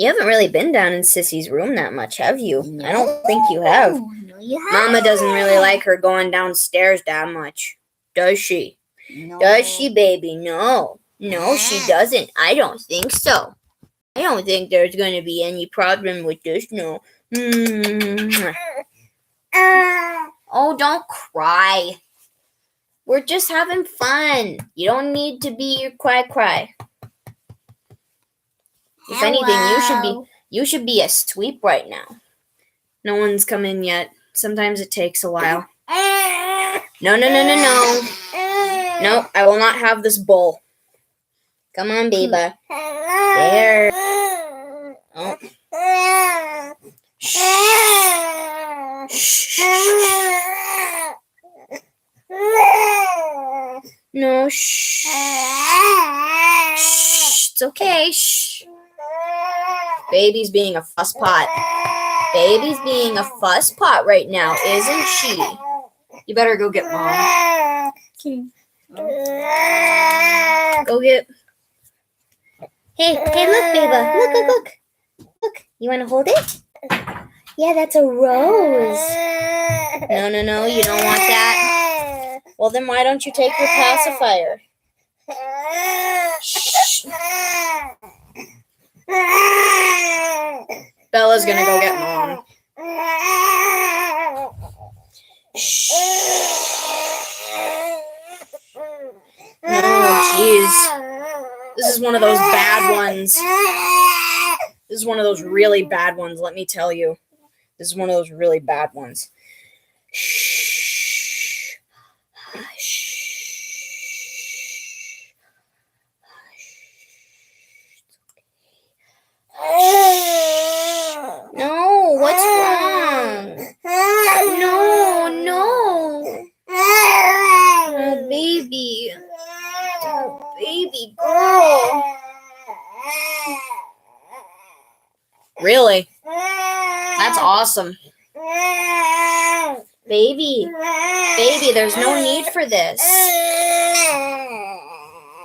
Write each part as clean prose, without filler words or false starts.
You haven't really been down in Sissy's room that much, have you? No. I don't think you have. No, you haven't. Mama doesn't really like her going downstairs that much. Does she? No. Does she, baby? No. No, she doesn't. I don't think so. I don't think there's going to be any problem with this, no. Oh, don't cry. We're just having fun. You don't need to be cry. If anything, you should be asleep right now. No one's come in yet. Sometimes it takes a while. No. No, I will not have this bowl. Come on, baby. There. Oh. Shh. No, shh. It's okay. Shh. Baby's being a fuss pot. Baby's being a fuss pot right now, isn't she? You better go get Mom. Okay. Go get. Hey, look, baby. Look. You want to hold it? Yeah, that's a rose. No, you don't want that. Well, then why don't you take your pacifier? Shh. Bella's gonna go get Mom. Shh. Oh, jeez. This is one of those bad ones. This is one of those really bad ones, let me tell you. This is one of those really bad ones. Shh. Hush. No, what's wrong? No. Oh, baby. Oh, baby girl. Really? That's awesome. Baby, there's no need for this.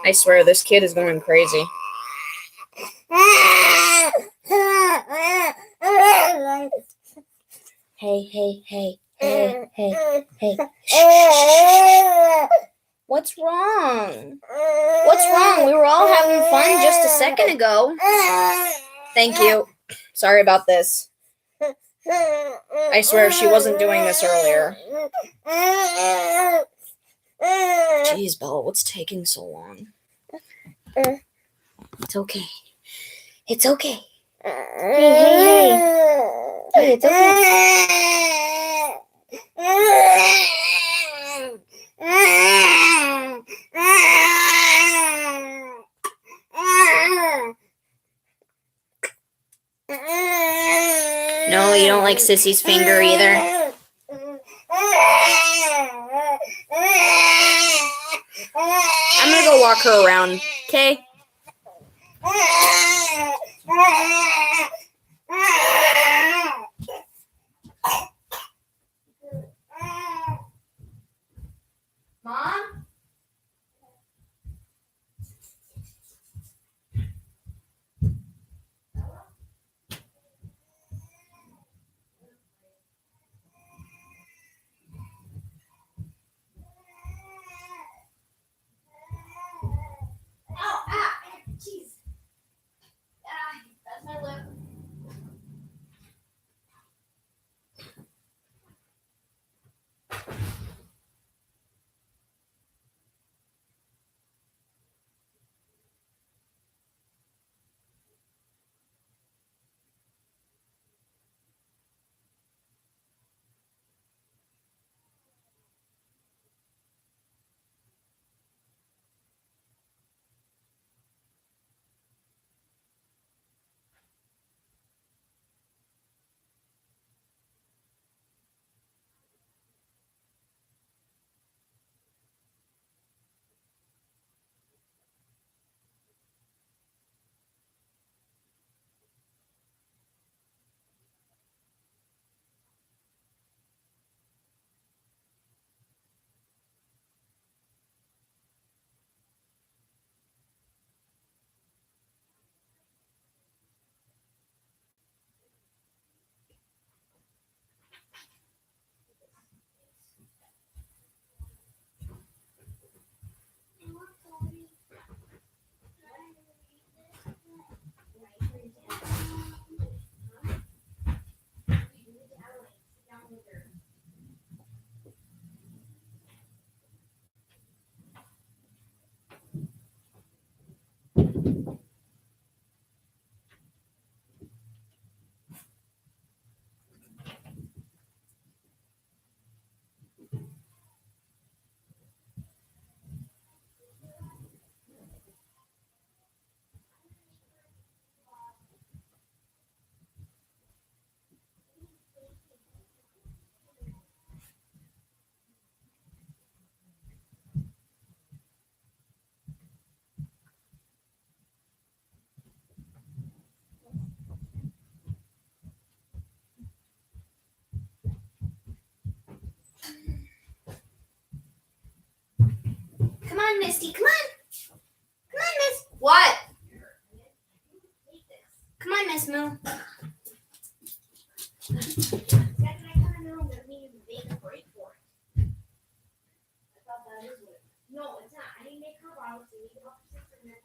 I swear, this kid is going crazy. Hey. Shh. What's wrong? We were all having fun just a second ago. Thank you. Sorry about this. I swear she wasn't doing this earlier. Jeez, Bella, what's taking so long? It's okay. It's okay. Hey. Hey, it's okay. No, you don't like Sissy's finger either? I'm gonna go walk her around, okay? Mom? Ow. Come on, Misty. Come on. Come on, Miss. What? Come on, Miss Moo. No, it's not. I need to make her out. So you need to help your sister.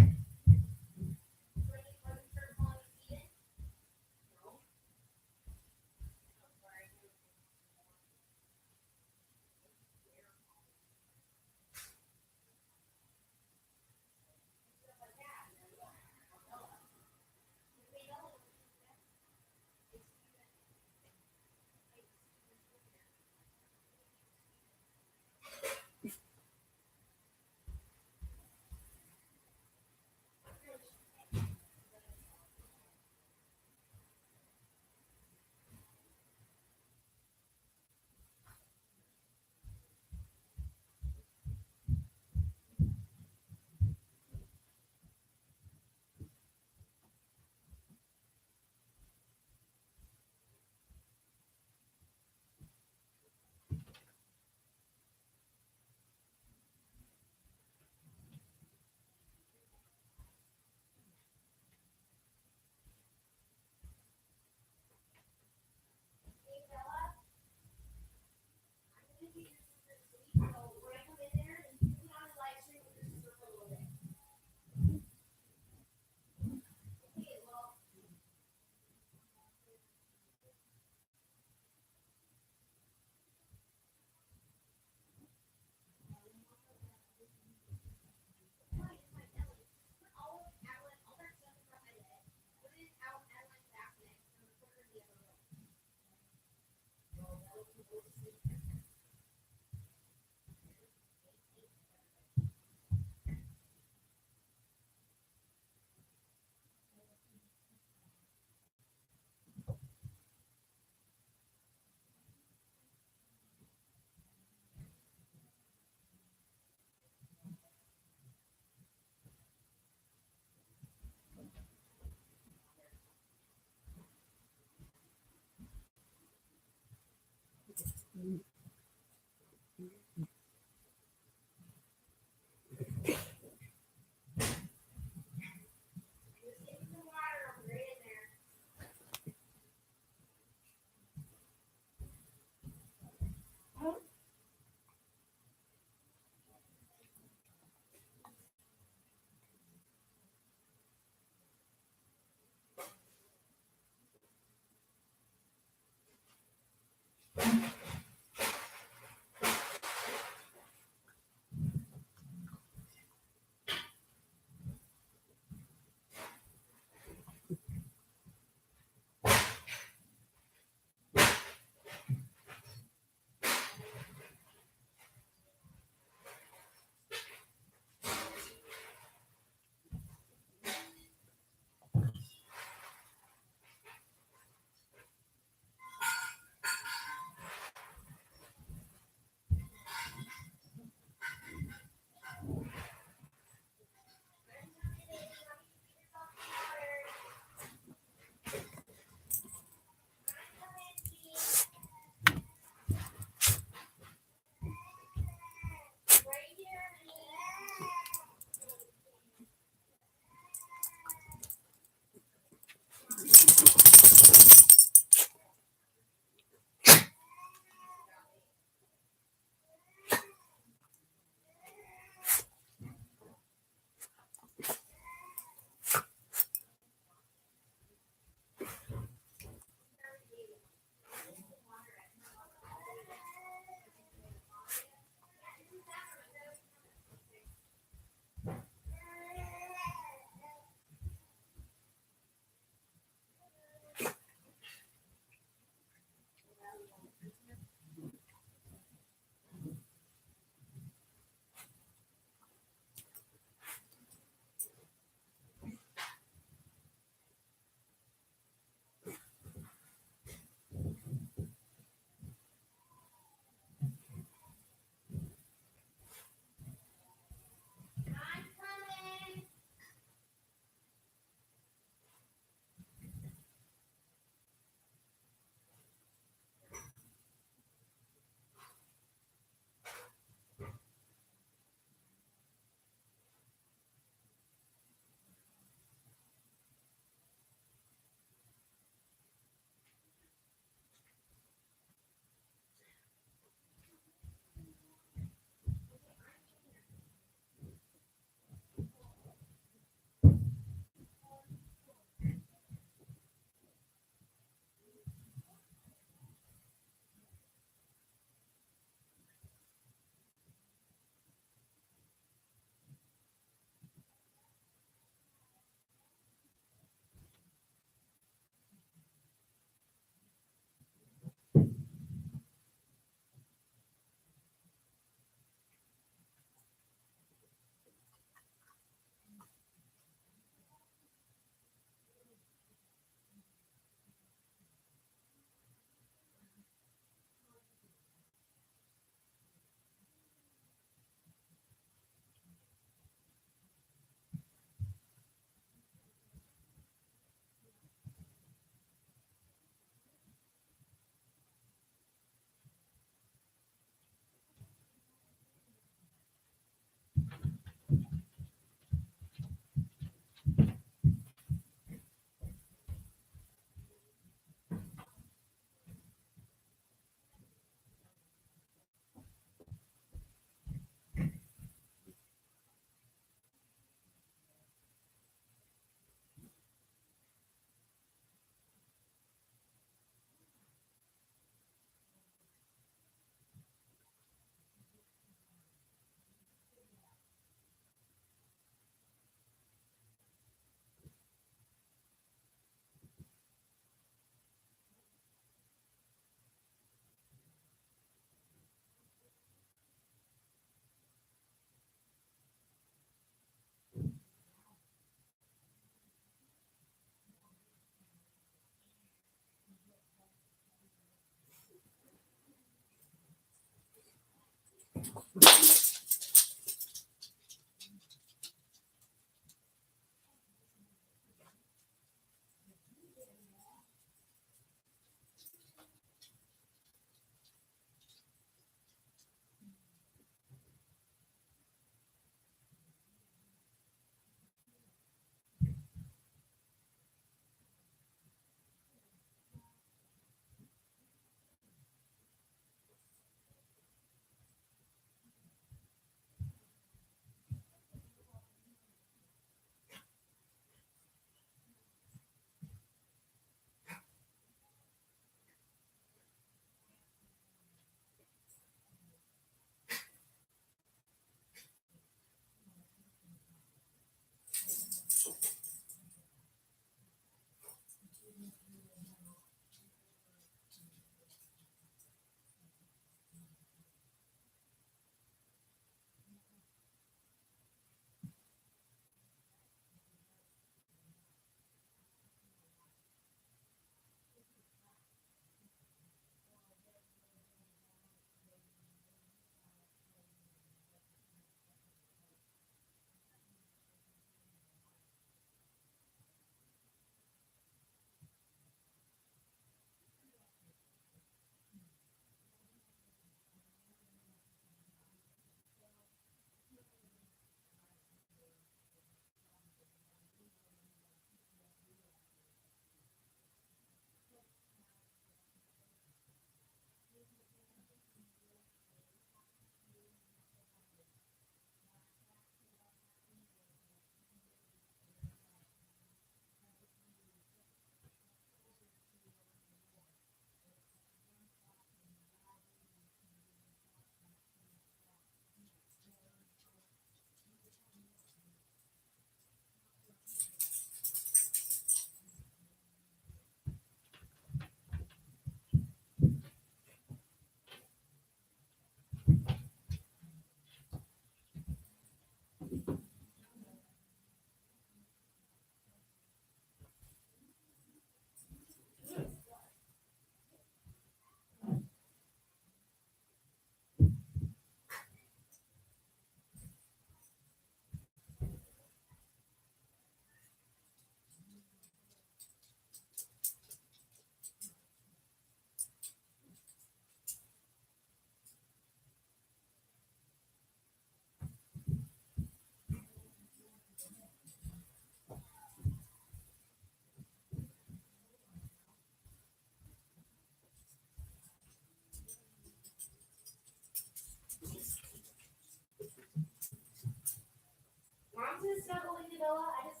Mom's gonna snuggle with you, Bella. I just.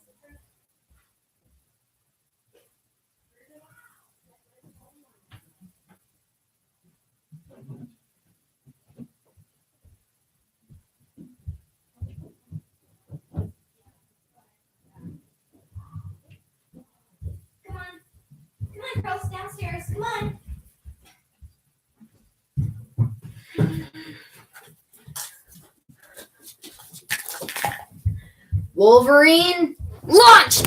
Come on. Come on, girls, downstairs. Come on. Wolverine, launch!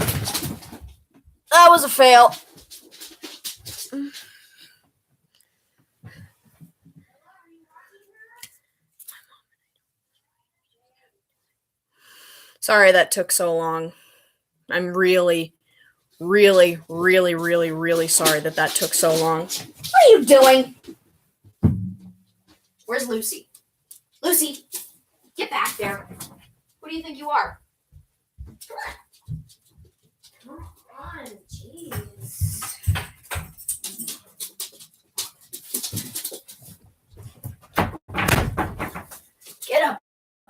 That was a fail. Sorry that took so long. I'm really sorry that took so long. What are you doing? Where's Lucy? Lucy, get back there. What do you think you are? Come on, jeez. Get up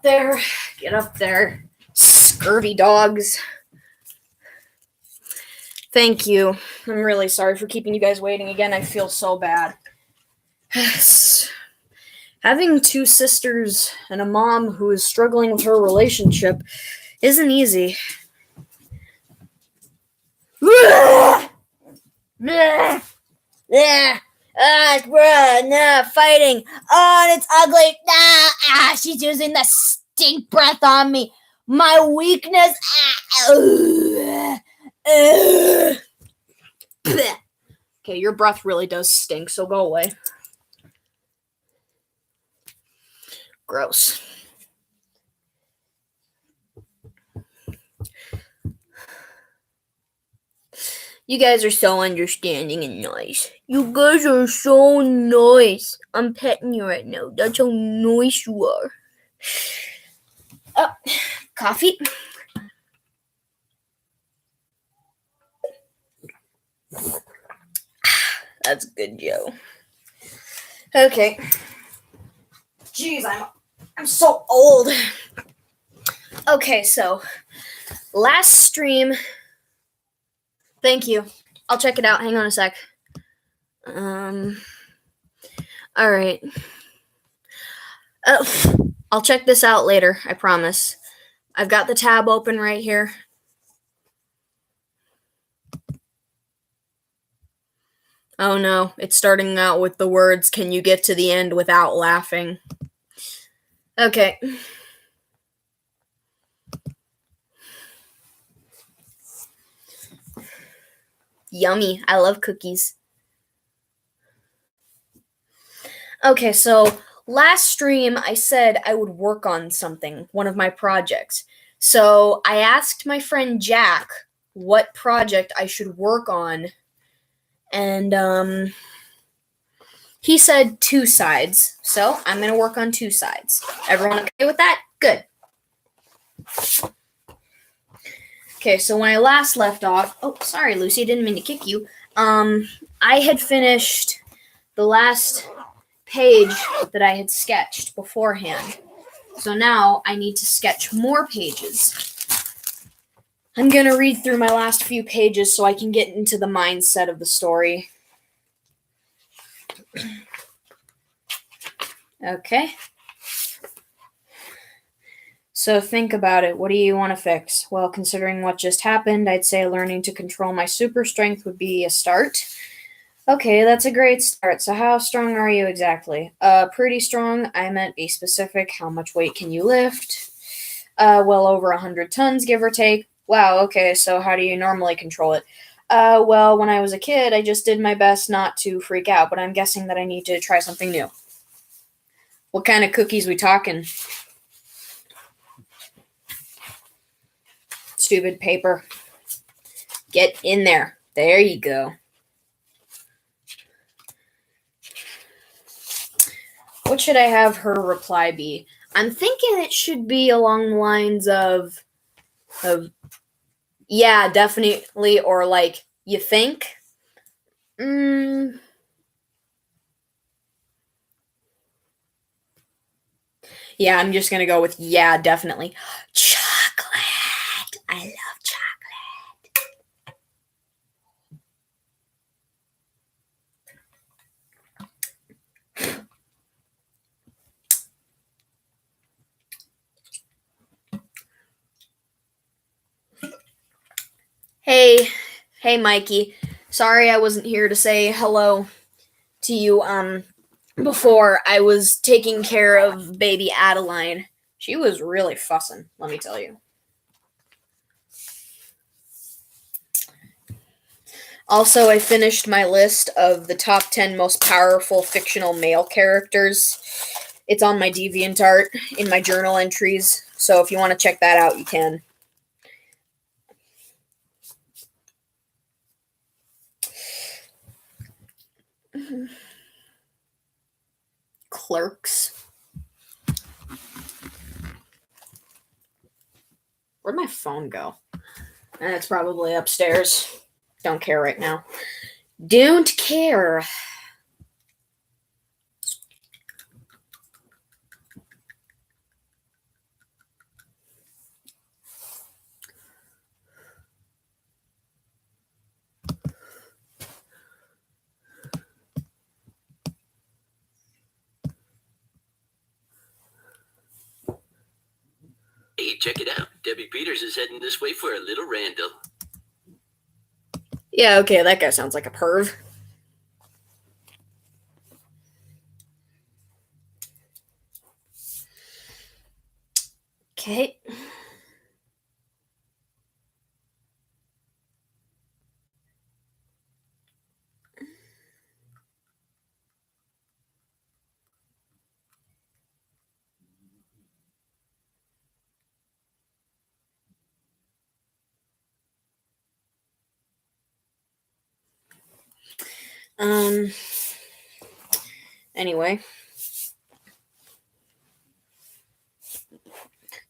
there. Get up there. Scurvy dogs. Thank you. I'm really sorry for keeping you guys waiting again. I feel so bad. Having two sisters and a mom who is struggling with her relationship isn't easy. Fighting. Oh, and it's ugly. She's using the stink breath on me. My weakness. Okay, your breath really does stink, so go away. Gross. You guys are so understanding and nice. You guys are so nice. I'm petting you right now. That's how nice you are. Oh, coffee. That's good, Joe. Okay. Jeez, I'm so old. Okay, so last stream. Thank you. I'll check it out. Hang on a sec. All right. I'll check this out later. I promise. I've got the tab open right here. Oh no, it's starting out with the words, "Can you get to the end without laughing?" Okay. Yummy. I love cookies. Okay, so last stream I said I would work on something, one of my projects. So I asked my friend Jack what project I should work on, and he said 2 sides. So I'm going to work on 2 sides. Everyone okay with that? Good. Okay, so when I last left off, oh, sorry, Lucy, I didn't mean to kick you. I had finished the last page that I had sketched beforehand. So now I need to sketch more pages. I'm going to read through my last few pages so I can get into the mindset of the story. Okay. So think about it. What do you want to fix? Well, considering what just happened, I'd say learning to control my super strength would be a start. Okay, that's a great start. So how strong are you exactly? Pretty strong. I meant be specific. How much weight can you lift? Well over 100 tons, give or take. Wow, okay, so how do you normally control it? Well, when I was a kid, I just did my best not to freak out, but I'm guessing that I need to try something new. What kind of cookies we talking? Stupid paper. Get in there. There you go. What should I have her reply be? I'm thinking it should be along the lines of yeah, definitely, or like, you think? Yeah, I'm just gonna go with yeah, definitely. Chocolate. I love chocolate. Hey, Mikey. Sorry I wasn't here to say hello to you, before. I was taking care of baby Adeline. She was really fussing, let me tell you. Also, I finished my list of the top 10 most powerful fictional male characters. It's on my DeviantArt in my journal entries, so if you want to check that out, you can. Clerks. Where'd my phone go? It's probably upstairs. Don't care right now. Don't care. Hey, check it out. Debbie Peters is heading this way for a little Randall. Yeah, okay, that guy sounds like a perv. Okay. Anyway.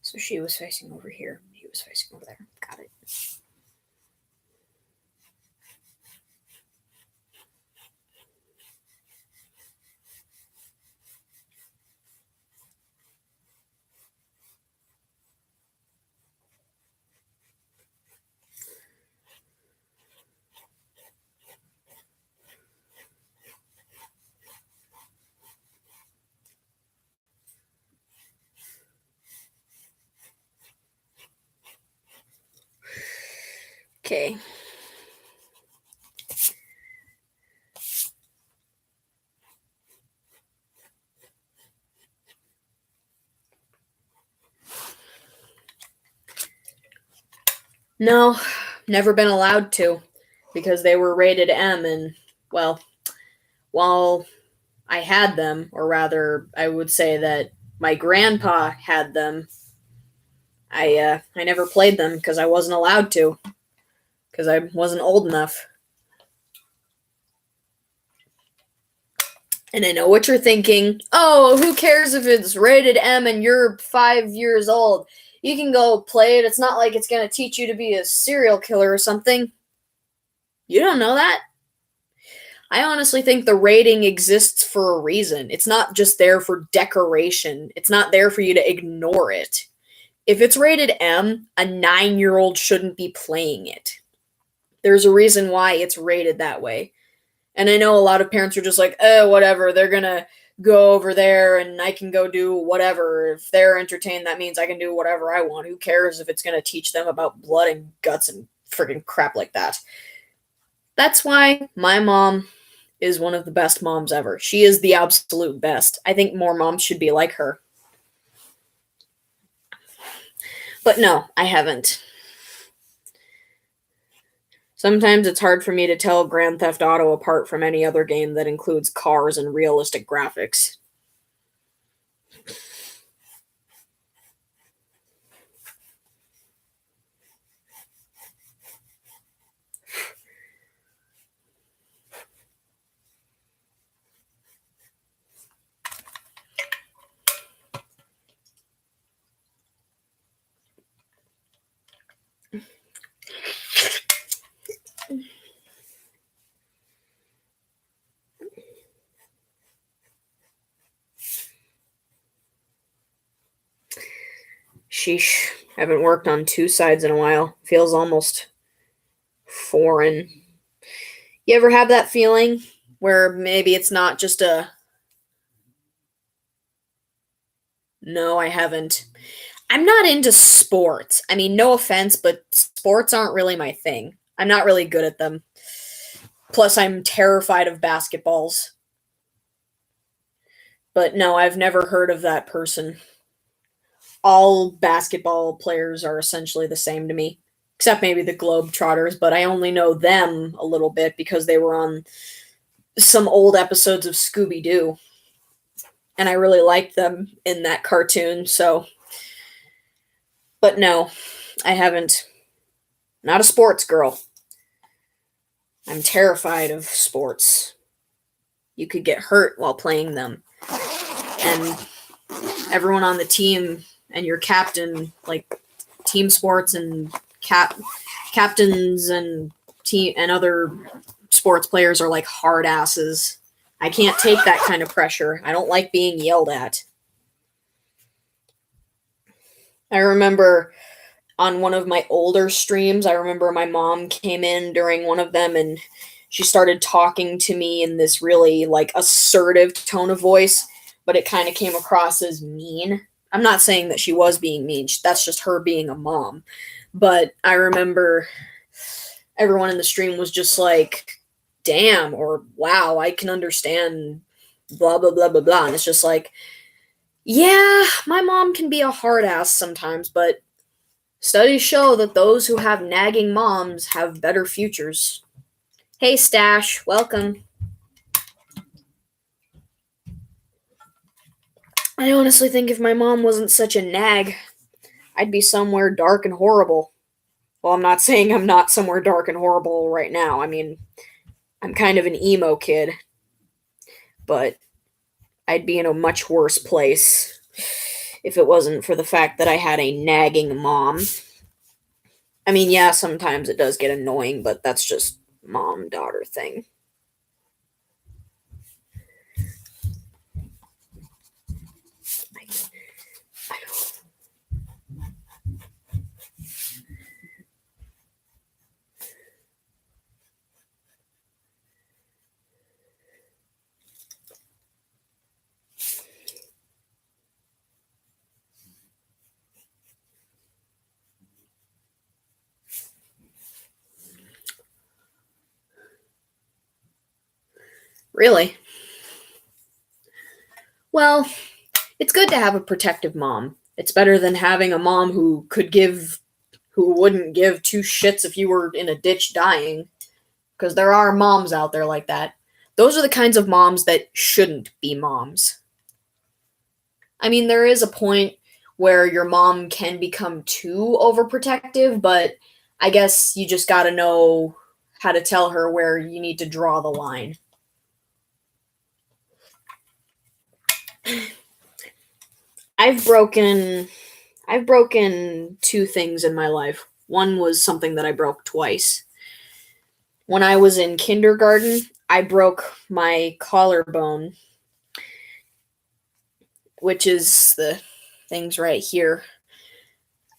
So she was facing over here. He was facing over there. Got it. Okay. No, never been allowed to, because they were rated M, and, well, while I had them, or rather, I would say that my grandpa had them, I never played them because I wasn't allowed to, because I wasn't old enough. And I know what you're thinking. Oh, who cares if it's rated M and you're 5 years old? You can go play it. It's not like it's going to teach you to be a serial killer or something. You don't know that. I honestly think the rating exists for a reason. It's not just there for decoration. It's not there for you to ignore it. If it's rated M, a 9-year-old shouldn't be playing it. There's a reason why it's rated that way. And I know a lot of parents are just like, oh, whatever, they're going to go over there and I can go do whatever. If they're entertained, that means I can do whatever I want. Who cares if it's going to teach them about blood and guts and friggin' crap like that? That's why my mom is one of the best moms ever. She is the absolute best. I think more moms should be like her. But no, I haven't. Sometimes it's hard for me to tell Grand Theft Auto apart from any other game that includes cars and realistic graphics. Sheesh. Haven't worked on 2 sides in a while. Feels almost foreign. You ever have that feeling where maybe it's not just a... No, I haven't. I'm not into sports. I mean, no offense, but sports aren't really my thing. I'm not really good at them. Plus, I'm terrified of basketballs. But no, I've never heard of that person. All basketball players are essentially the same to me, except maybe the Globetrotters, but I only know them a little bit because they were on some old episodes of Scooby-Doo. And I really liked them in that cartoon, so... But no, I haven't. Not a sports girl. I'm terrified of sports. You could get hurt while playing them. And everyone on the team and your captain, like team sports and captains and team and other sports players are like hard asses. I can't take that kind of pressure. I don't like being yelled at. I remember on one of my older streams, I remember my mom came in during one of them and she started talking to me in this really like assertive tone of voice, but it kind of came across as mean. I'm not saying that she was being mean. That's just her being a mom. But I remember everyone in the stream was just like, damn, or wow, I can understand blah, blah, blah, blah, blah. And it's just like, yeah, my mom can be a hard ass sometimes, but studies show that those who have nagging moms have better futures. Hey, Stash, welcome. I honestly think if my mom wasn't such a nag, I'd be somewhere dark and horrible. Well, I'm not saying I'm not somewhere dark and horrible right now. I mean, I'm kind of an emo kid, but I'd be in a much worse place if it wasn't for the fact that I had a nagging mom. I mean, yeah, sometimes it does get annoying, but that's just mom-daughter thing. Really? Well, it's good to have a protective mom. It's better than having a mom who wouldn't give two shits if you were in a ditch dying. Because there are moms out there like that. Those are the kinds of moms that shouldn't be moms. I mean, there is a point where your mom can become too overprotective, but I guess you just gotta know how to tell her where you need to draw the line. I've broken two things in my life. One was something that I broke twice. When I was in kindergarten, I broke my collarbone, which is the things right here.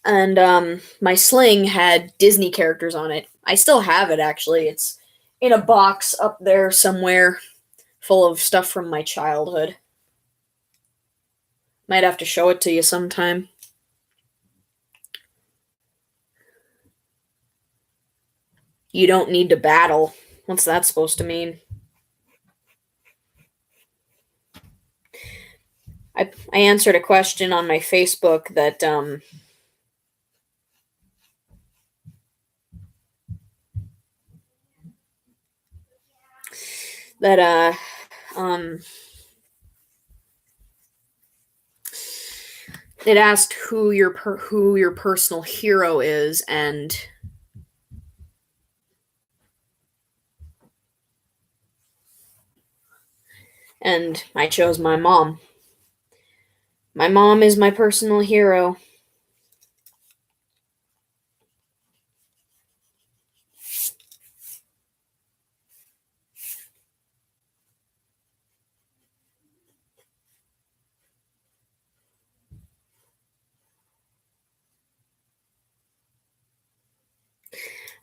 And my sling had Disney characters on it. I still have it, actually. It's in a box up there somewhere, full of stuff from my childhood. Might have to show it to you sometime. You don't need to battle. What's that supposed to mean? I answered a question on my Facebook that it asked who your personal hero is, and I chose my mom. My mom is my personal hero.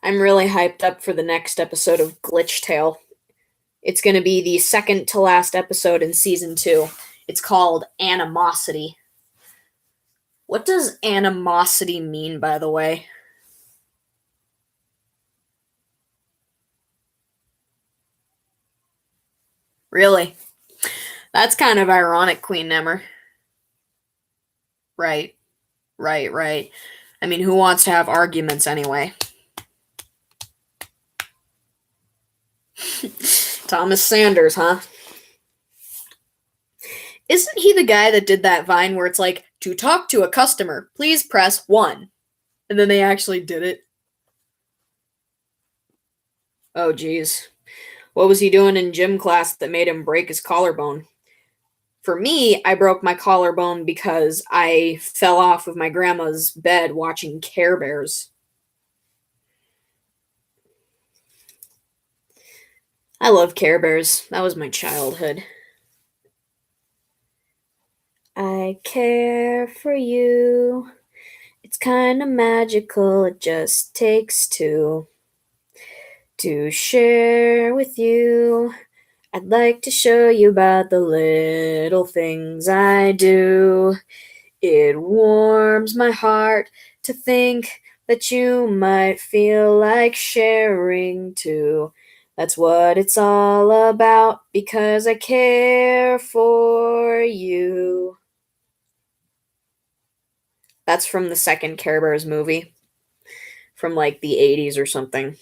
I'm really hyped up for the next episode of Glitch Tale. It's going to be the second to last episode in season 2. It's called Animosity. What does animosity mean, by the way? Really? That's kind of ironic, Queen Nemmer. Right. I mean, who wants to have arguments anyway? Thomas Sanders, huh? Isn't he the guy that did that Vine where it's like, to talk to a customer, please press 1. And then they actually did it? Oh, geez. What was he doing in gym class that made him break his collarbone? For me, I broke my collarbone because I fell off of my grandma's bed watching Care Bears. I love Care Bears. That was my childhood. I care for you. It's kind of magical. It just takes two to share with you. I'd like to show you about the little things I do. It warms my heart to think that you might feel like sharing too. That's what it's all about, because I care for you. That's from the second Care Bears movie, from like the 80s or something.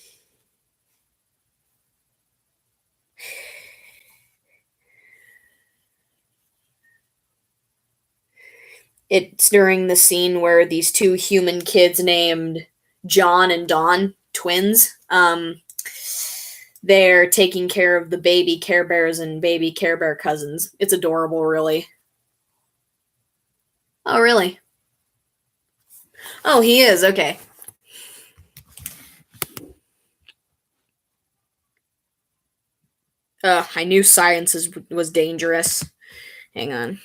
It's during the scene where these two human kids named John and Dawn, twins, they're taking care of the baby Care Bears and baby Care Bear cousins. It's adorable, really. Oh, really? Oh, he is. Okay. I knew science was dangerous. Hang on.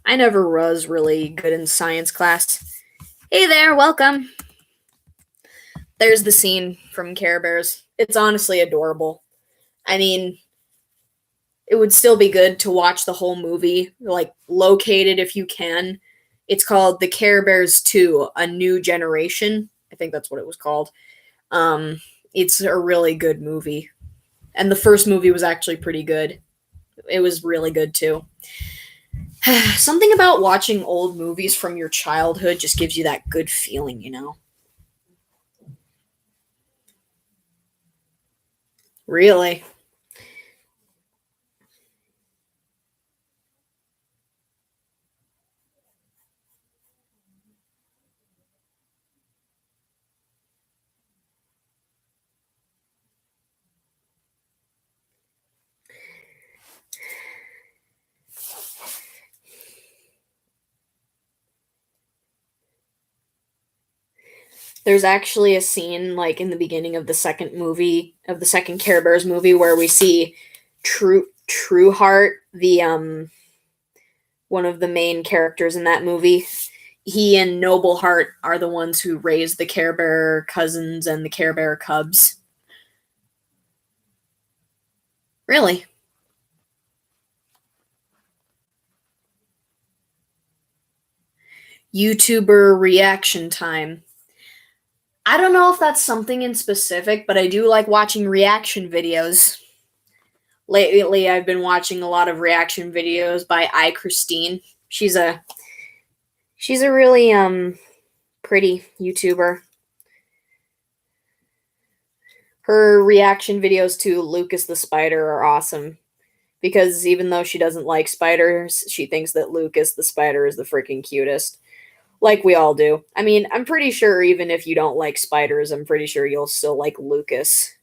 I never was really good in science class. Hey there, welcome. There's the scene from Care Bears. It's honestly adorable. I mean, it would still be good to watch the whole movie, like, located if you can. It's called The Care Bears 2, A New Generation. I think that's what it was called. It's a really good movie. And the first movie was actually pretty good. It was really good, too. Something about watching old movies from your childhood just gives you that good feeling, you know? Really? There's actually a scene, like, in the beginning of the second Care Bears movie, where we see True Heart, the one of the main characters in that movie. He and Noble Heart are the ones who raise the Care Bear cousins and the Care Bear cubs. Really? YouTuber reaction time. I don't know if that's something in specific, but I do like watching reaction videos. Lately, I've been watching a lot of reaction videos by iChristine. She's a really pretty YouTuber. Her reaction videos to Lucas the Spider are awesome because even though she doesn't like spiders, she thinks that Lucas the Spider is the freaking cutest. Like we all do. I mean, I'm pretty sure even if you don't like spiders, I'm pretty sure you'll still like Lucas.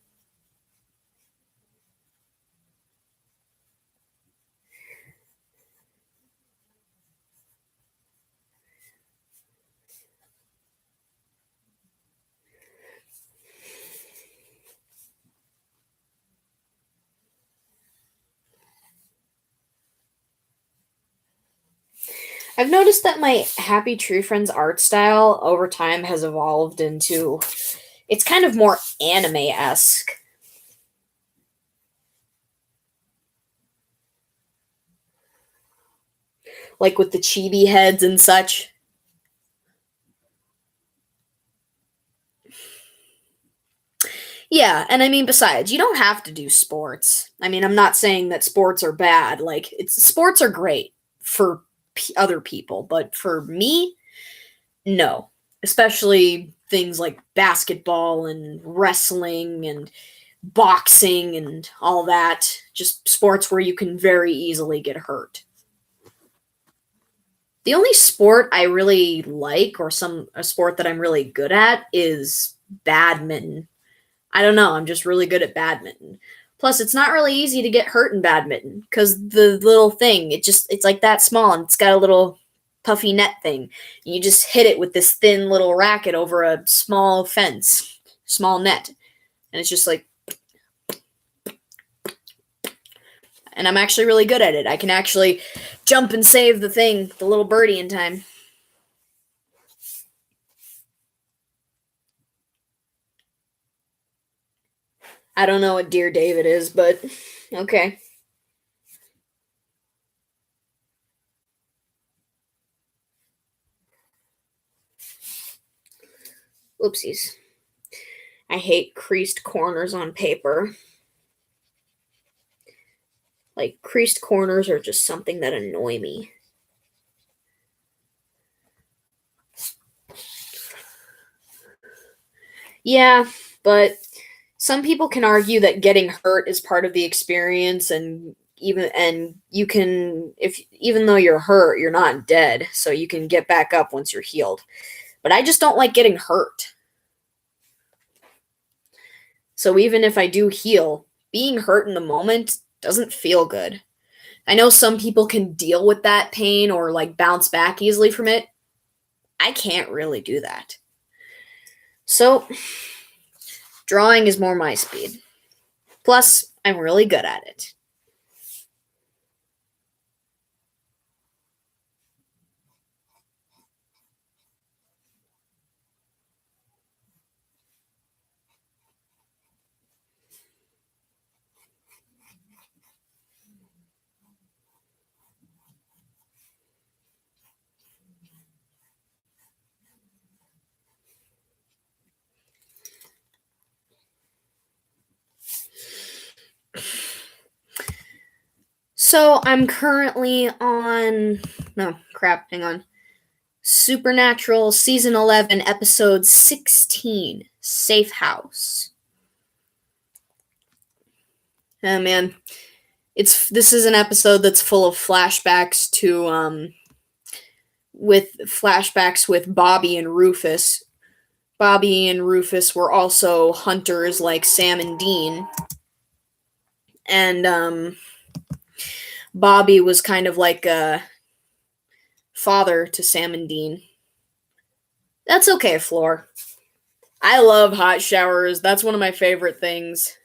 I've noticed that my Happy Tree Friends art style over time has evolved into it's kind of more anime-esque. Like with the chibi heads and such. Yeah, and I mean, besides, you don't have to do sports. I mean, I'm not saying that sports are bad. Like, sports are great for other people, but for me, no. Especially things like basketball and wrestling and boxing and all that. Just sports where you can very easily get hurt. The only sport I really like, or a sport that I'm really good at, is badminton. I don't know, I'm just really good at badminton. Plus, it's not really easy to get hurt in badminton because the little thing, it's like that small and it's got a little puffy net thing. You just hit it with this thin little racket over a small fence, small net. And it's just like, and I'm actually really good at it. I can actually jump and save the little birdie in time. I don't know what Dear David is, but okay. Oopsies. I hate creased corners on paper. Like, creased corners are just something that annoy me. Yeah, but some people can argue that getting hurt is part of the experience, and you can, if even though you're hurt, you're not dead, so you can get back up once you're healed. But I just don't like getting hurt. So even if I do heal, being hurt in the moment doesn't feel good. I know some people can deal with that pain or like bounce back easily from it. I can't really do that. So, drawing is more my speed. Plus, I'm really good at it. So, I'm currently on. No, crap, hang on. Supernatural Season 11, Episode 16, Safe House. Oh man. This is an episode that's full of flashbacks with Bobby and Rufus. Bobby and Rufus were also hunters like Sam and Dean. And Bobby was kind of like a father to Sam and Dean. That's okay, Floor. I love hot showers. That's one of my favorite things.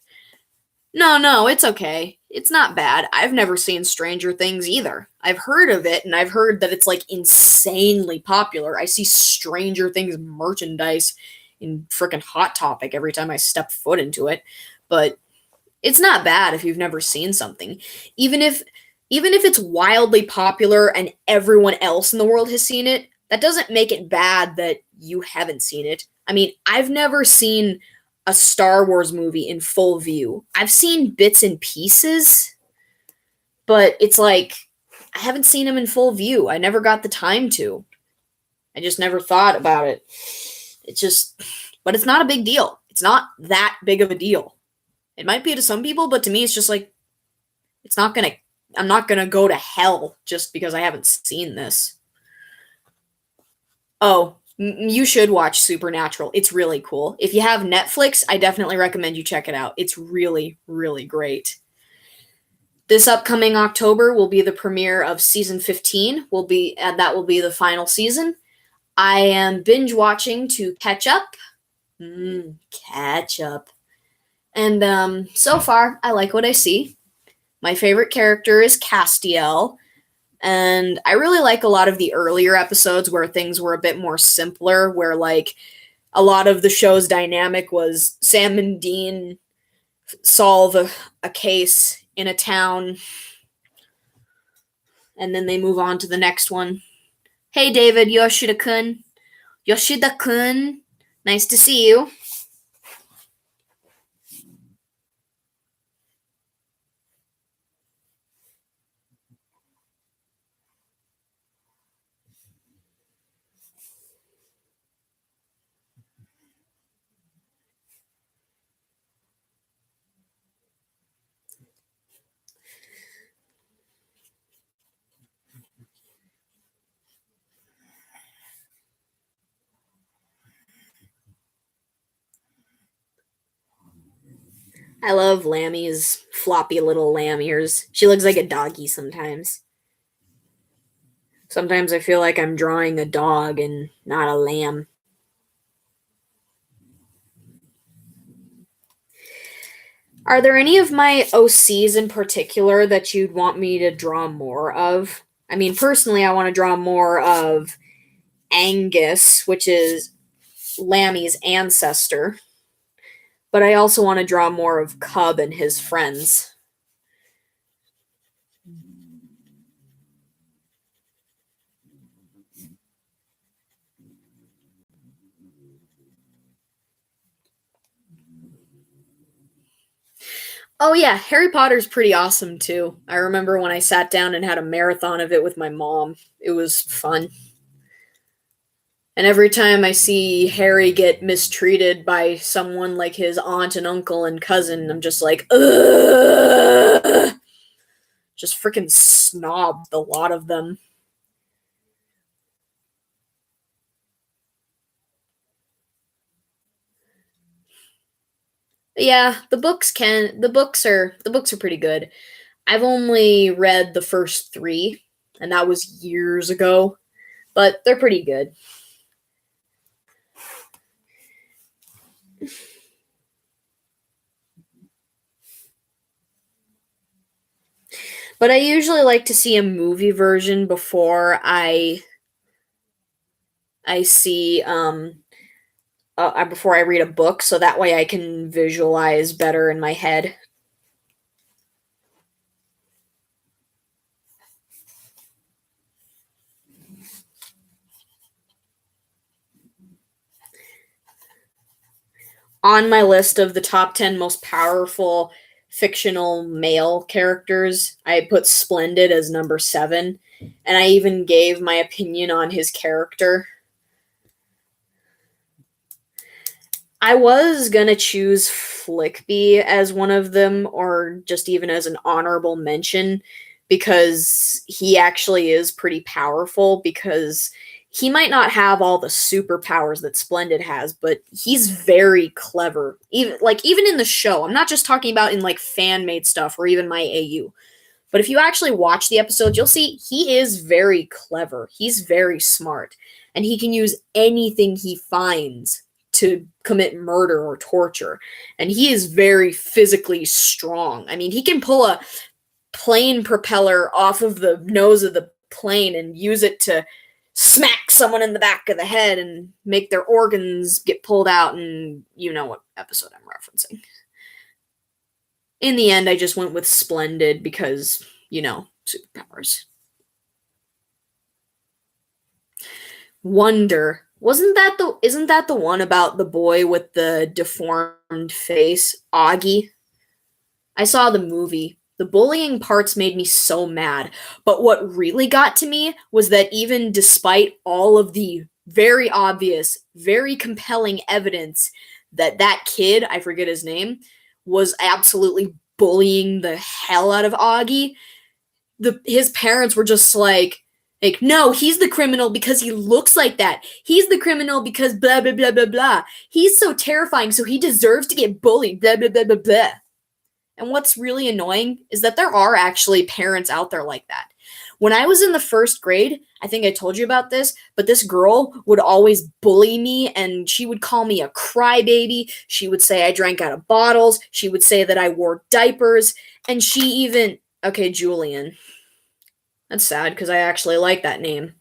No, it's okay. It's not bad. I've never seen Stranger Things either. I've heard of it, and I've heard that it's like insanely popular. I see Stranger Things merchandise in frickin' Hot Topic every time I step foot into it. But it's not bad if you've never seen something. Even if it's wildly popular and everyone else in the world has seen it, that doesn't make it bad that you haven't seen it. I mean, I've never seen a Star Wars movie in full view. I've seen bits and pieces, but it's like I haven't seen them in full view. I never got the time to. I just never thought about it. But it's not a big deal. It's not that big of a deal. It might be to some people, but to me, it's just like, I'm not gonna go to hell just because I haven't seen this. Oh, you should watch Supernatural. It's really cool. If you have Netflix, I definitely recommend you check it out. It's really, really great. This upcoming October will be the premiere of season 15. That will be the final season. I am binge watching to catch up. Catch up. And so far, I like what I see. My favorite character is Castiel. And I really like a lot of the earlier episodes where things were a bit more simpler, where like a lot of the show's dynamic was Sam and Dean solve a case in a town, and then they move on to the next one. Hey David, Yoshida-kun. Yoshida-kun, nice to see you. I love Lammy's floppy little lamb ears. She looks like a doggy sometimes. Sometimes I feel like I'm drawing a dog and not a lamb. Are there any of my OCs in particular that you'd want me to draw more of? I mean, personally, I want to draw more of Angus, which is Lammy's ancestor. But I also want to draw more of Cub and his friends. Oh yeah, Harry Potter's pretty awesome too. I remember when I sat down and had a marathon of it with my mom. It was fun. And every time I see Harry get mistreated by someone like his aunt and uncle and cousin, I'm just like, ugh! Just freaking snobs, a lot of them. But yeah, the books are pretty good. I've only read the first 3, and that was years ago, but they're pretty good. But I usually like to see a movie version before I see before I read a book, so that way I can visualize better in my head. On my list of the top 10 most powerful fictional male characters, I put Splendid as number 7, and I even gave my opinion on his character. I was gonna choose Flickby as one of them, or just even as an honorable mention, because he actually is pretty powerful, because he might not have all the superpowers that Splendid has, but he's very clever. Even in the show. I'm not just talking about in like fan-made stuff or even my AU. But if you actually watch the episodes, you'll see he is very clever. He's very smart. And he can use anything he finds to commit murder or torture. And he is very physically strong. I mean, he can pull a plane propeller off of the nose of the plane and use it to smack someone in the back of the head and make their organs get pulled out, and you know what episode I'm referencing. In the end, I just went with Splendid because, superpowers. Wonder. Isn't that the one about the boy with the deformed face, Augie? I saw the movie. The bullying parts made me so mad. But what really got to me was that even despite all of the very obvious, very compelling evidence that kid, I forget his name, was absolutely bullying the hell out of Augie, his parents were just like, no, he's the criminal because he looks like that. He's the criminal because blah, blah, blah, blah, blah. He's so terrifying, so he deserves to get bullied, blah, blah, blah, blah, blah. And what's really annoying is that there are actually parents out there like that. When I was in the 1st grade, I think I told you about this, but this girl would always bully me, and she would call me a crybaby. She would say I drank out of bottles. She would say that I wore diapers. And she even... Okay, Julian. That's sad because I actually like that name.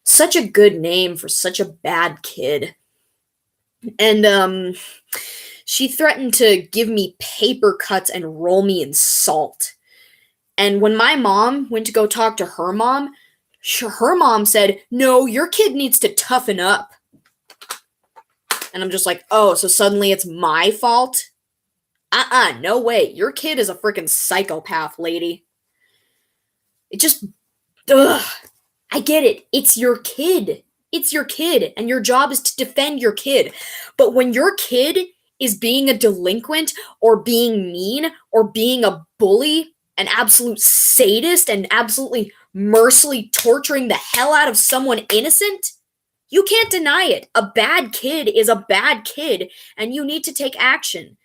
Such a good name for such a bad kid. And, she threatened to give me paper cuts and roll me in salt. And when my mom went to go talk to her mom said, no, your kid needs to toughen up. And I'm just like, oh, so suddenly it's my fault? No way. Your kid is a freaking psychopath, lady. It just, ugh. I get it. It's your kid. It's your kid, and your job is to defend your kid. But when your kid is being a delinquent or being mean or being a bully, an absolute sadist, and absolutely mercilessly torturing the hell out of someone innocent, you can't deny it. A bad kid is a bad kid, and you need to take action.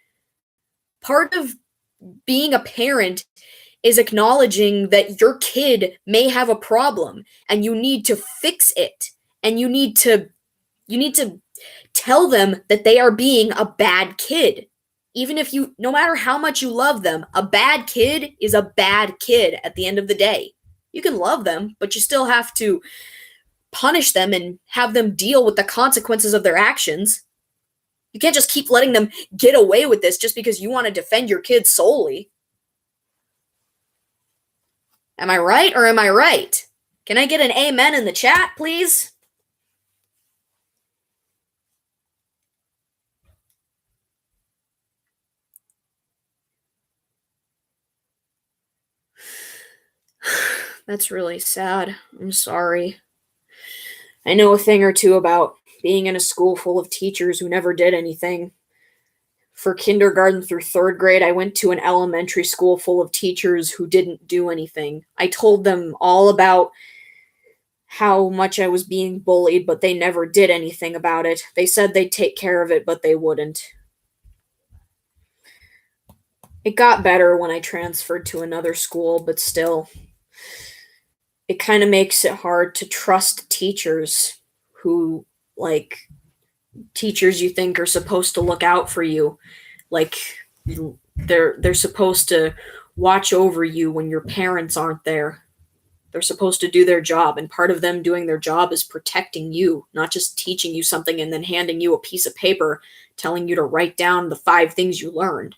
Part of being a parent is acknowledging that your kid may have a problem and you need to fix it, and you need to tell them that they are being a bad kid. Even if no matter how much you love them, a bad kid is a bad kid at the end of the day. You can love them, but you still have to punish them and have them deal with the consequences of their actions. You can't just keep letting them get away with this just because you want to defend your kid solely. Am I right or am I right? Can I get an amen in the chat, please? That's really sad. I'm sorry. I know a thing or two about being in a school full of teachers who never did anything. For kindergarten through third grade, I went to an elementary school full of teachers who didn't do anything. I told them all about how much I was being bullied, but they never did anything about it. They said they'd take care of it, but they wouldn't. It got better when I transferred to another school, but still, it kind of makes it hard to trust teachers who, like, teachers you think are supposed to look out for you. Like, they're supposed to watch over you when your parents aren't there. They're supposed to do their job, and part of them doing their job is protecting you, not just teaching you something and then handing you a piece of paper telling you to write down the 5 things you learned.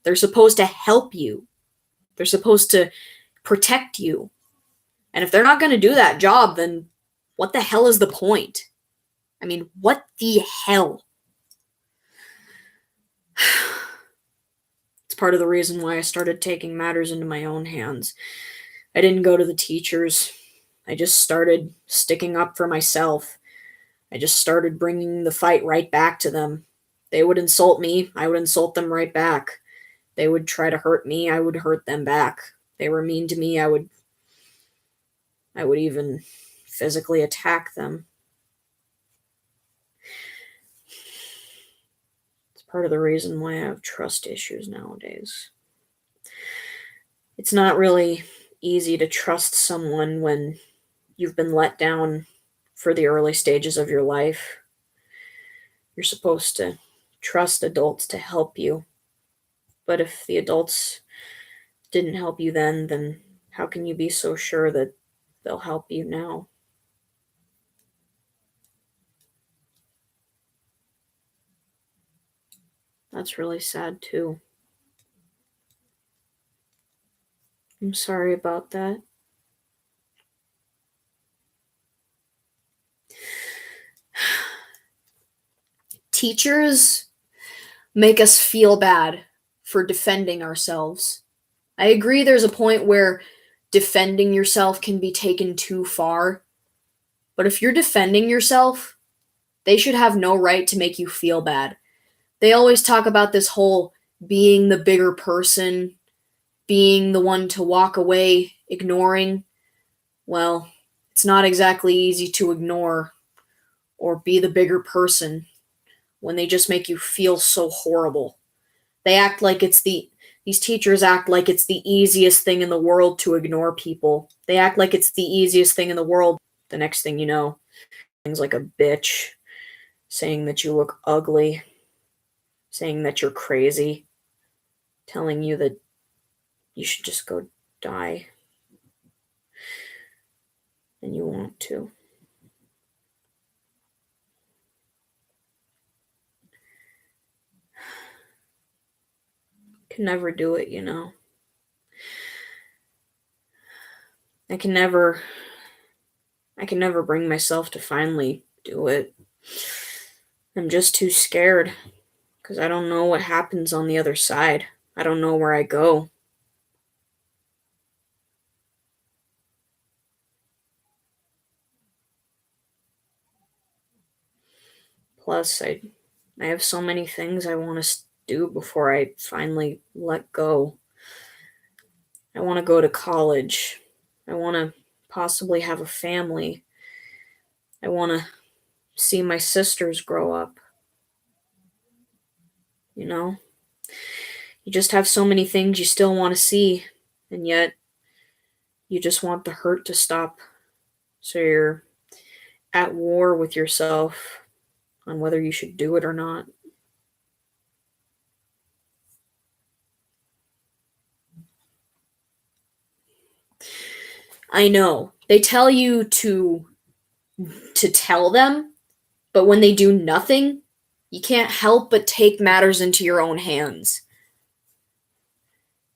They're supposed to help you. They're supposed to protect you. And if they're not going to do that job, then what the hell is the point? I mean, what the hell? It's part of the reason why I started taking matters into my own hands. I didn't go to the teachers. I just started sticking up for myself. I just started bringing the fight right back to them. They would insult me, I would insult them right back. They would try to hurt me, I would hurt them back. They were mean to me, I would even physically attack them. It's part of the reason why I have trust issues nowadays. It's not really easy to trust someone when you've been let down for the early stages of your life. You're supposed to trust adults to help you. But if the adults didn't help you then how can you be so sure that they'll help you now? That's really sad too. I'm sorry about that. Teachers make us feel bad for defending ourselves. I agree there's a point where defending yourself can be taken too far. But if you're defending yourself, they should have no right to make you feel bad. They always talk about this whole being the bigger person, being the one to walk away, ignoring. Well, it's not exactly easy to ignore or be the bigger person when they just make you feel so horrible. These teachers act like it's the easiest thing in the world to ignore people. They act like it's the easiest thing in the world. The next thing you know, things like a bitch, saying that you look ugly, saying that you're crazy, telling you that you should just go die. And you want to. Can never do it, you know. I can never bring myself to finally do it. I'm just too scared because I don't know what happens on the other side. I don't know where I go. Plus, I have so many things I want to do before I finally let go. I want to go to college. I want to possibly have a family. I want to see my sisters grow up. You know? You just have so many things you still want to see, and yet you just want the hurt to stop. So you're at war with yourself on whether you should do it or not. I know. They tell you to tell them, but when they do nothing, you can't help but take matters into your own hands.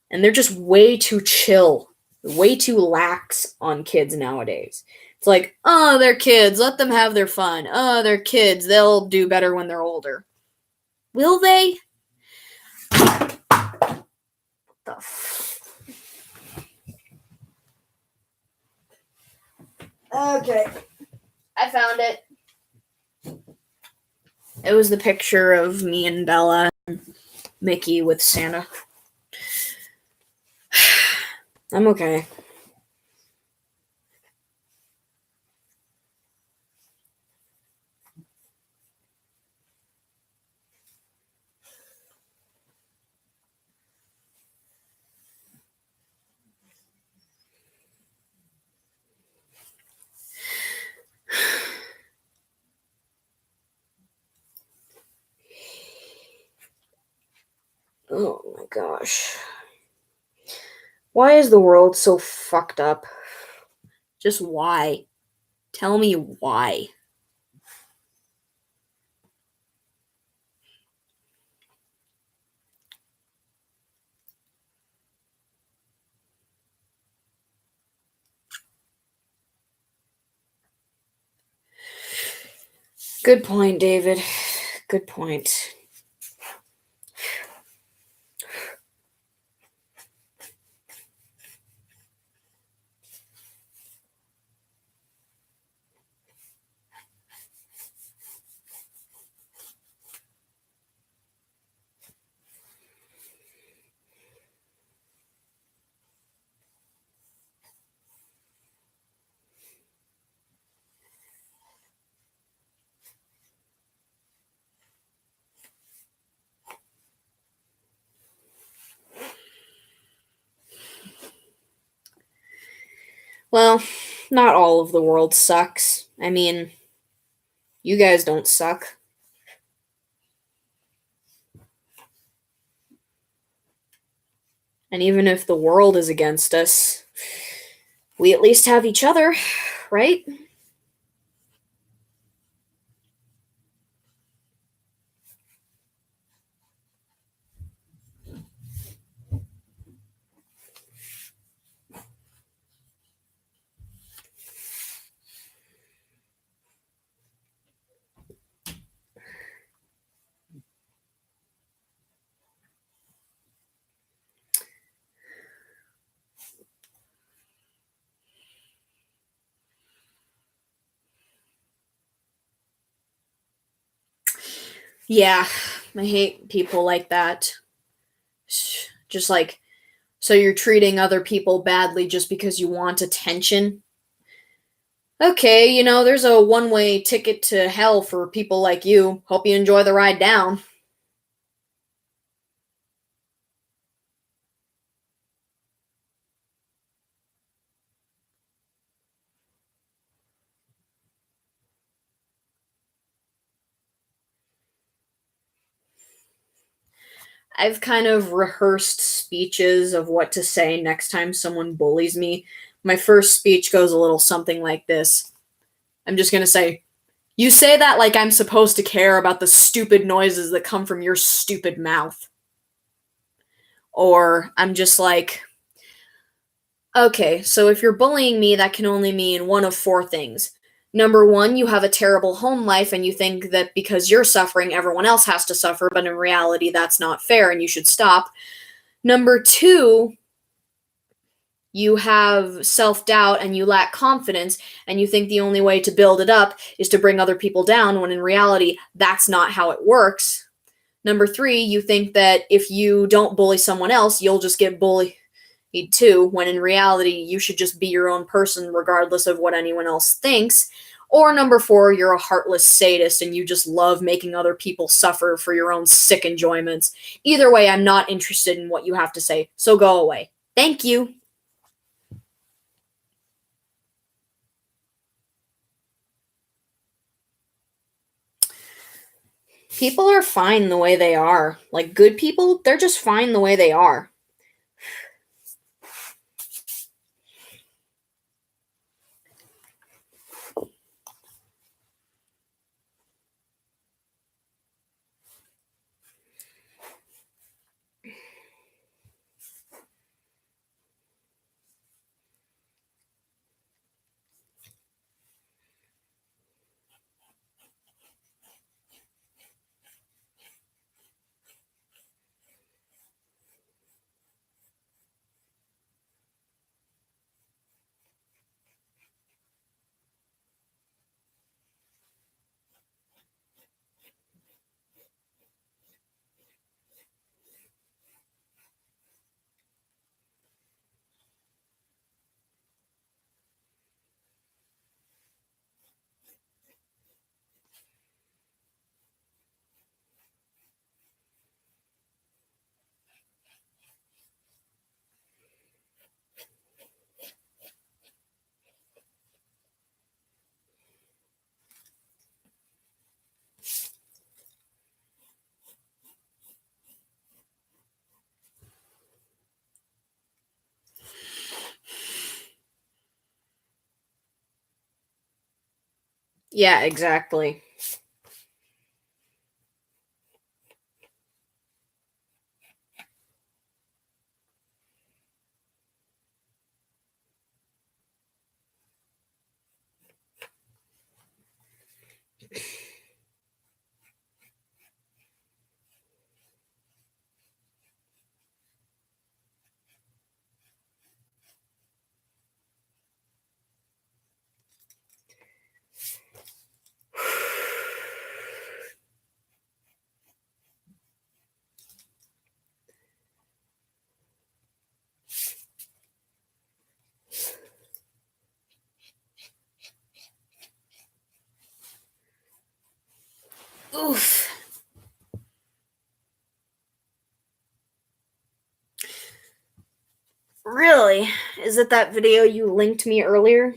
And they're just way too chill, way too lax on kids nowadays. It's like, oh, they're kids, let them have their fun. Oh, they're kids, they'll do better when they're older. Will they? Okay. I found it. It was the picture of me and Bella and Mickey with Santa. I'm okay. Oh my gosh. Why is the world so fucked up? Just why? Tell me why. Good point, David. Good point. Well, not all of the world sucks. I mean, you guys don't suck. And even if the world is against us, we at least have each other, right? Yeah, I hate people like that. Just like, so you're treating other people badly just because you want attention? Okay, there's a one-way ticket to hell for people like you. Hope you enjoy the ride down. I've kind of rehearsed speeches of what to say next time someone bullies me. My first speech goes a little something like this. I'm just gonna say, "You say that like I'm supposed to care about the stupid noises that come from your stupid mouth." Or I'm just like, "Okay, so if you're bullying me, that can only mean one of four things. Number one, you have a terrible home life and you think that because you're suffering, everyone else has to suffer, but in reality, that's not fair and you should stop. Number two, you have self-doubt and you lack confidence and you think the only way to build it up is to bring other people down when in reality that's not how it works. Number three, you think that if you don't bully someone else, you'll just get bullied too, when in reality you should just be your own person regardless of what anyone else thinks. Or number four, you're a heartless sadist and you just love making other people suffer for your own sick enjoyments. Either way, I'm not interested in what you have to say, so go away. Thank you." People are fine the way they are. Like, good people, they're just fine the way they are. Yeah, exactly. Oof. Really? Is it that video you linked me earlier?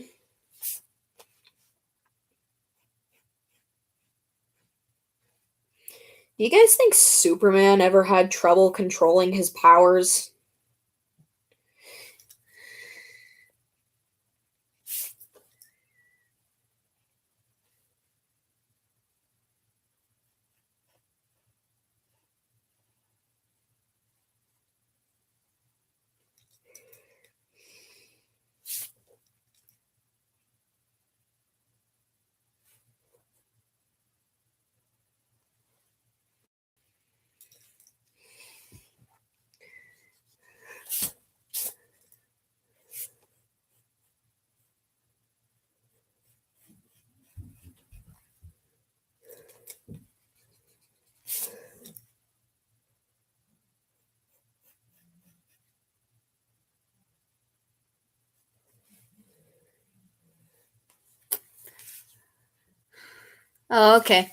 Do you guys think Superman ever had trouble controlling his powers? Oh, okay.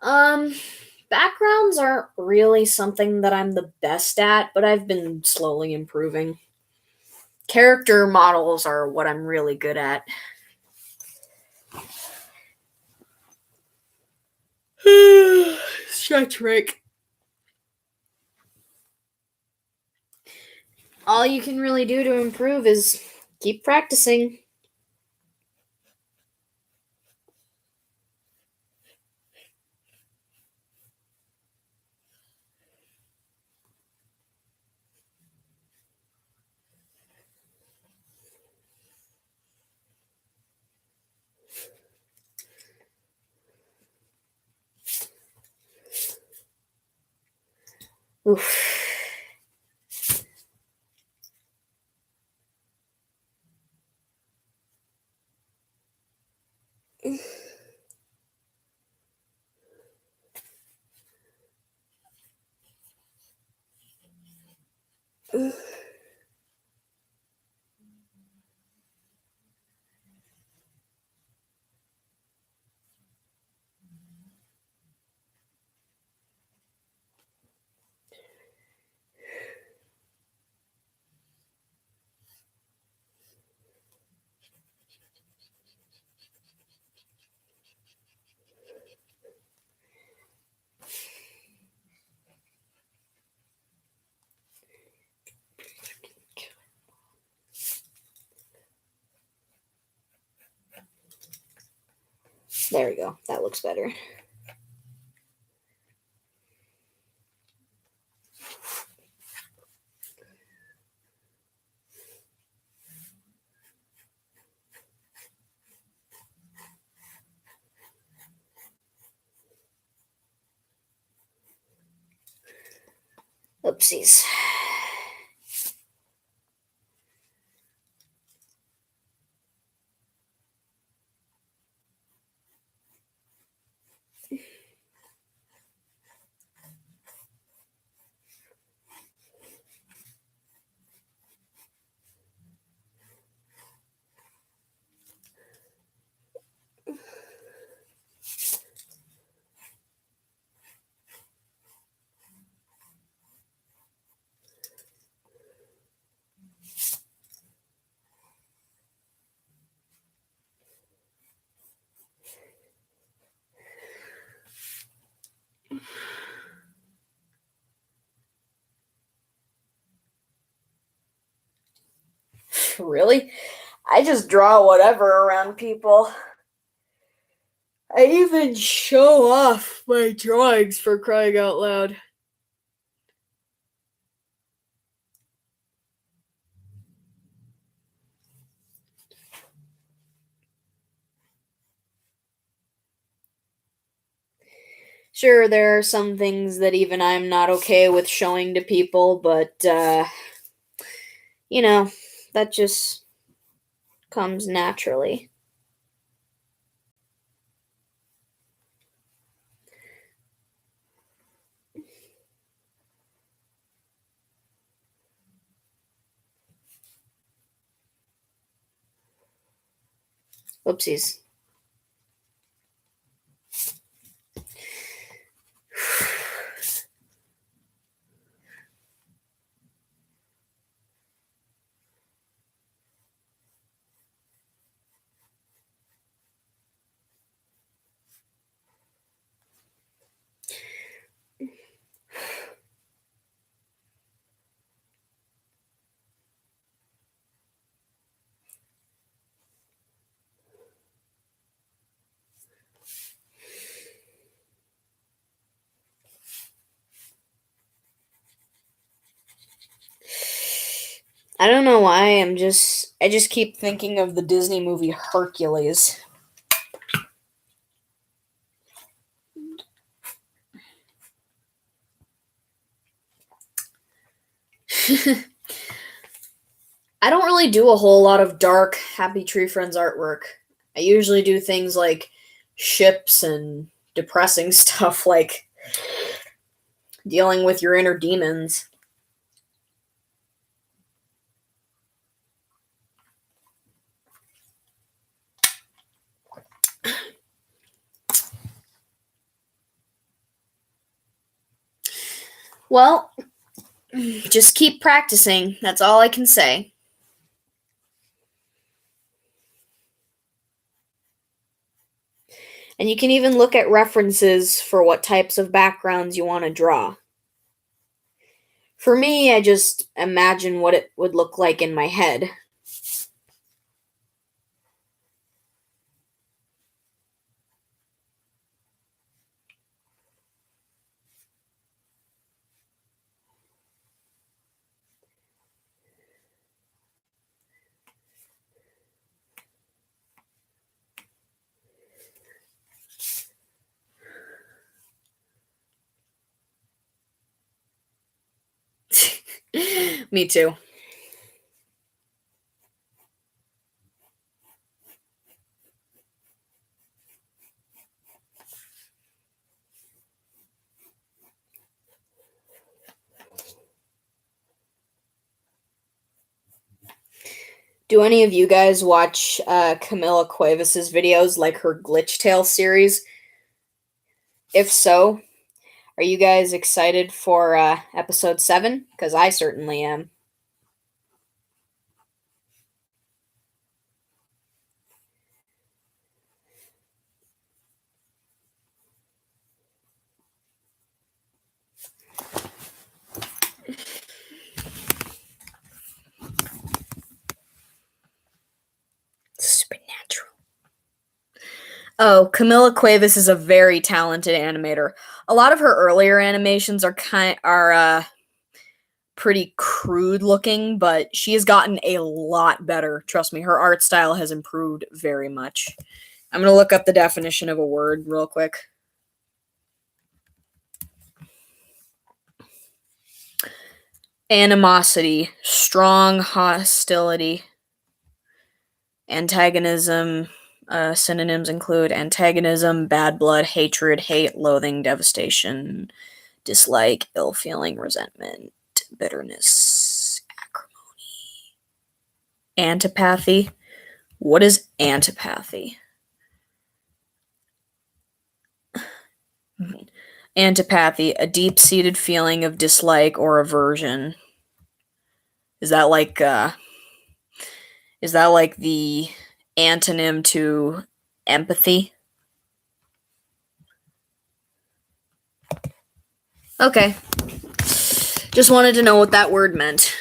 Um, backgrounds aren't really something that I'm the best at, but I've been slowly improving. Character models are what I'm really good at. Stretch Rick. All you can really do to improve is keep practicing. Oof. There we go. That looks better. Oopsies. Really? I just draw whatever around people. I even show off my drawings, for crying out loud. Sure, there are some things that even I'm not okay with showing to people, but, that just comes naturally. Oopsies. I don't know why, I just keep thinking of the Disney movie Hercules. I don't really do a whole lot of dark Happy Tree Friends artwork. I usually do things like ships and depressing stuff like dealing with your inner demons. Well, just keep practicing. That's all I can say. And you can even look at references for what types of backgrounds you want to draw. For me, I just imagine what it would look like in my head. Me too. Do any of you guys watch Camilla Cuevas' videos, like her Glitch Tale series? If so, are you guys excited for episode 7? Because I certainly am. Supernatural. Oh, Camilla Cuevas is a very talented animator. A lot of her earlier animations are pretty crude looking, but she has gotten a lot better. Trust me, her art style has improved very much. I'm going to look up the definition of a word real quick. Animosity, strong hostility. Antagonism, synonyms include antagonism, bad blood, hatred, hate, loathing, devastation, dislike, ill feeling, resentment, bitterness, acrimony. Antipathy. What is antipathy? Antipathy, a deep-seated feeling of dislike or aversion. Is that like the antonym to empathy? Okay. Just wanted to know what that word meant.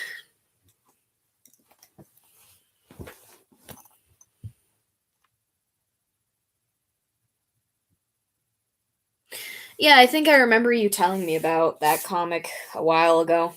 Yeah, I think I remember you telling me about that comic a while ago.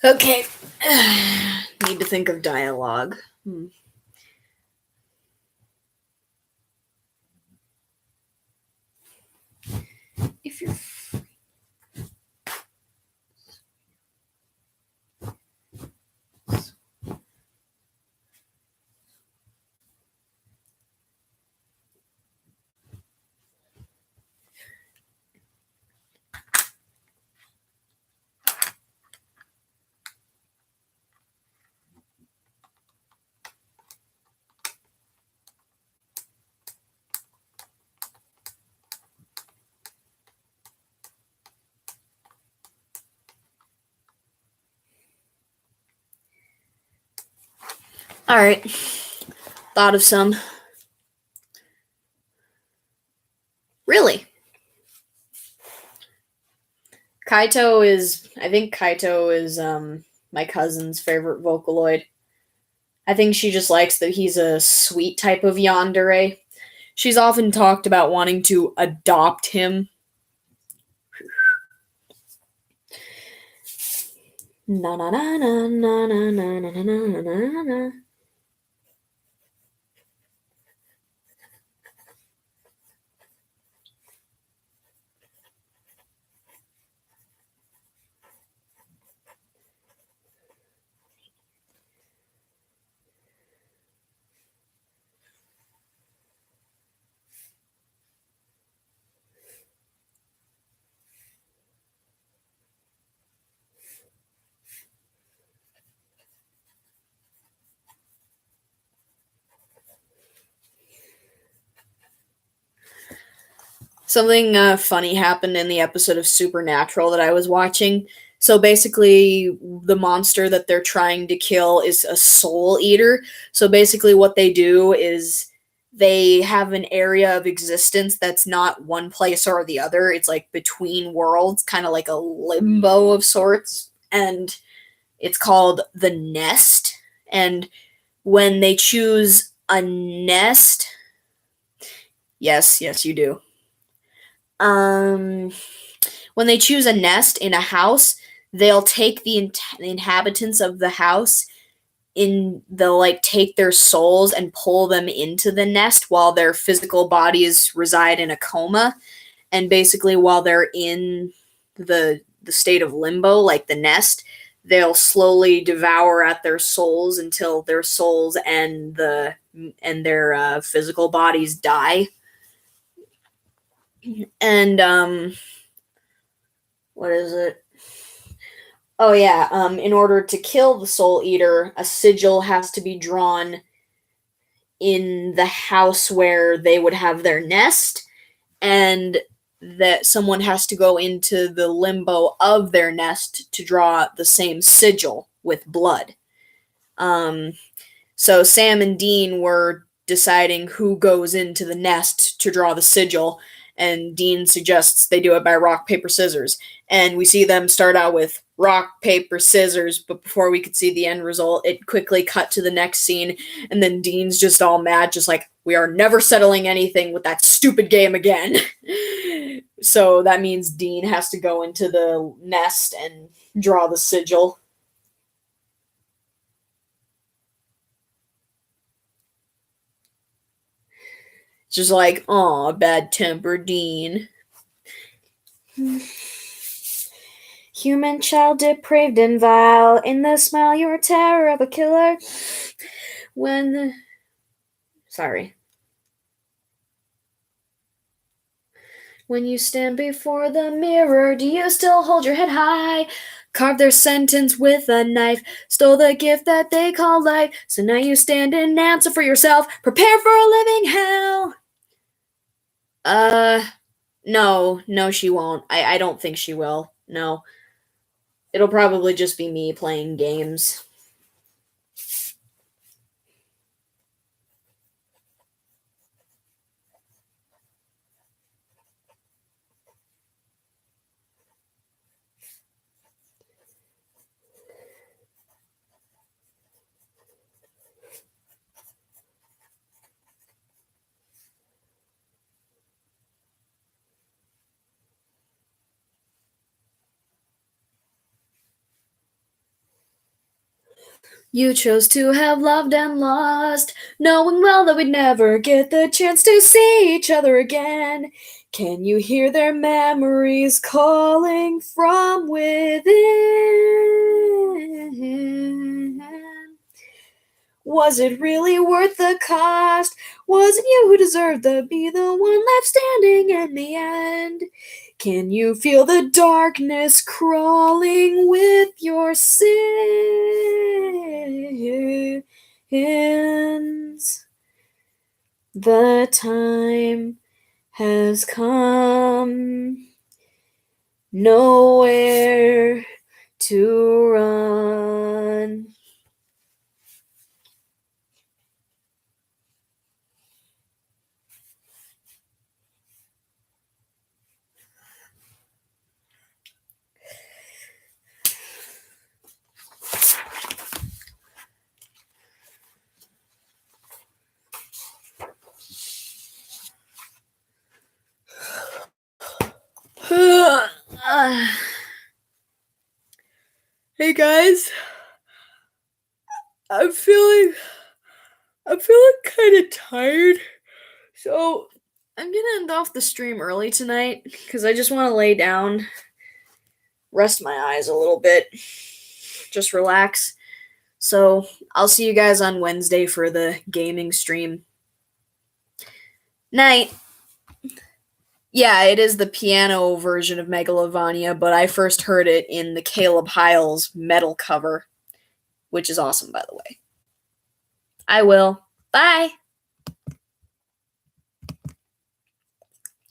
Okay. Need to think of dialogue. If you're all right. Thought of some. Really? I think Kaito is my cousin's favorite Vocaloid. I think she just likes that he's a sweet type of yandere. She's often talked about wanting to adopt him. Na na na na na na na na na na na. Something funny happened in the episode of Supernatural that I was watching. So basically, the monster that they're trying to kill is a soul eater. So basically, what they do is they have an area of existence that's not one place or the other. It's like between worlds, kind of like a limbo of sorts. And it's called the nest. And when they choose a nest, yes, you do. When they choose a nest in a house, they'll take the inhabitants of the house they'll like take their souls and pull them into the nest while their physical bodies reside in a coma. And basically while they're in the state of limbo, like the nest, they'll slowly devour at their souls until their souls and their physical bodies die. And what is it? Oh yeah, in order to kill the soul eater, a sigil has to be drawn in the house where they would have their nest, and that someone has to go into the limbo of their nest to draw the same sigil with blood. So Sam and Dean were deciding who goes into the nest to draw the sigil, and Dean suggests they do it by rock, paper, scissors. And we see them start out with rock, paper, scissors, but before we could see the end result, it quickly cut to the next scene, and then Dean's just all mad, just like, we are never settling anything with that stupid game again. So that means Dean has to go into the nest and draw the sigil. Just like, aw, bad temper, Dean. Human child depraved and vile, in the smile you're a terror of a killer. Sorry. When you stand before the mirror, do you still hold your head high? Carved their sentence with a knife, stole the gift that they call life. So now you stand and answer for yourself. Prepare for a living hell. No, she won't. I don't think she will. No. It'll probably just be me playing games. You chose to have loved and lost, knowing well that we'd never get the chance to see each other again. Can you hear their memories calling from within? Was it really worth the cost? Was it you who deserved to be the one left standing in the end? Can you feel the darkness crawling with your sins? The time has come, nowhere to run. Hey guys, I'm feeling kind of tired, so I'm gonna end off the stream early tonight because I just want to lay down, rest my eyes a little bit, just relax. So I'll see you guys on Wednesday for the gaming stream. Night. Yeah, it is the piano version of Megalovania, but I first heard it in the Caleb Hiles metal cover, which is awesome, by the way. I will. Bye!